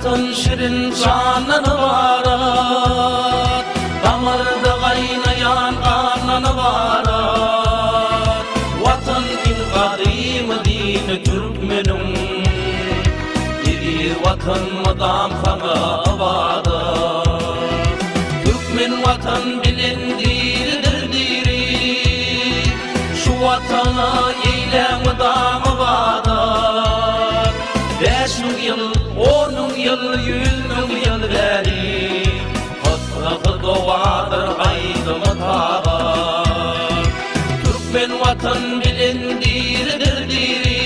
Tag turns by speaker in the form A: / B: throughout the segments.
A: Vatan şirin canını varat, damarda kaynayan kanını varat. Vatan din kadim dini Türkmenum, diri vatan madam sana abadat. Türkmen vatan bilindirdir diri, şu vatana eyle madam abadat. 5 yıl, 10 yıl, 100 yıl veri, hatrafı doğadır aydımı tağar. Türkmen vatan bilindirdir diri,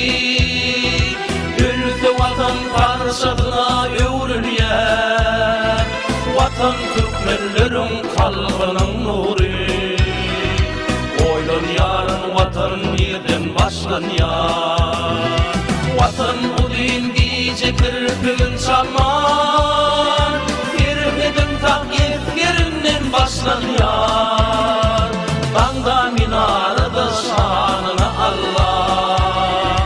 A: ülke vatan parçasına övrülyen. Vatan Türkmenlerin kalbinin nuru, oylan yarın vatan yerden başlan yar. Vatan bu din giyce kırpın çalman, kirpidin takip yerinden başlan yar. Dağda minarada şanına Allah,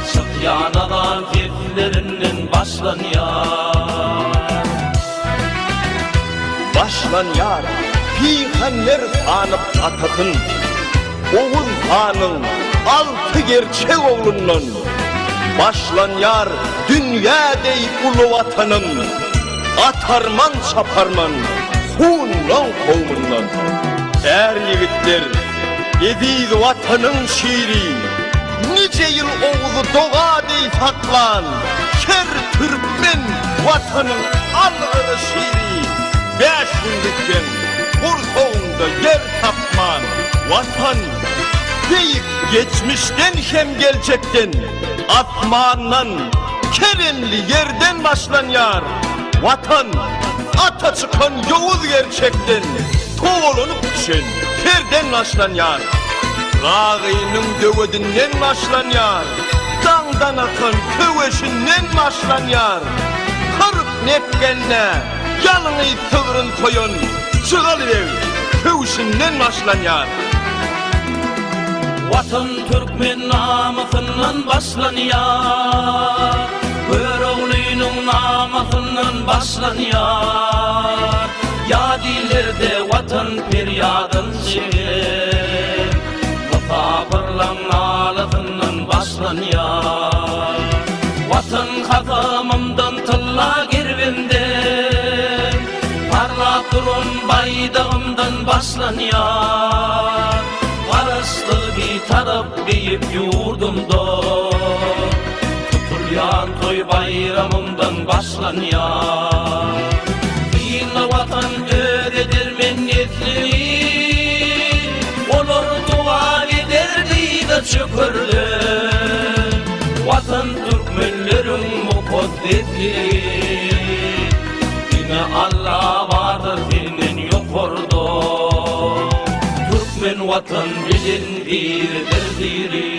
A: sıtyanadan keflerinden başlan yar.
B: Başlan yar, peygamber tanıp atatın, Oğuz Han'ın 6 gerçek oğlundan. Başlan yar, dünya dey ulu vatanın, atarman çaparman, hunlan kovmundan. Er yigitler, ediz vatanın şiiri, nice yıl Oğuz'u doğa dey saklan, ker Türkmen vatanın algırı şiiri. 5 günlükken kurtuğunda yer tapman, vatan deyip geçmişten hem gelecekten, atmandan, kerenli yerden başlan yar. Vatan, ata çıkan Yavuz gerçekten, toğulunup düşen kerden başlan yar. Rağının dövedinden başlan yar, dağdan akan köveşinden başlan yar. Kırıp netkenle, yalını tığırın koyun, çıgalıver, köveşinden başlan yar.
A: Vatan Türkmen namasından başlan yar, Köroğlu'nun namasından başlan yar. Yadilerde vatan feryadın şiir, musafirlan nalasından başlan yar. Vatan kazamımdan tılla girvinden, parlak durun baydağımdan başlan yar. Karıştı bir taraf deyip yurdumda, tutulyan toy bayramımdan başlan yar. Dinle vatan öğretir minnetliği, olur dua ederdi de şükürlü. Vatan Türkmenlerin mukaddesliği, dine Allah vardır dinin yok orada. Türkmen vatan bilindirdir diri.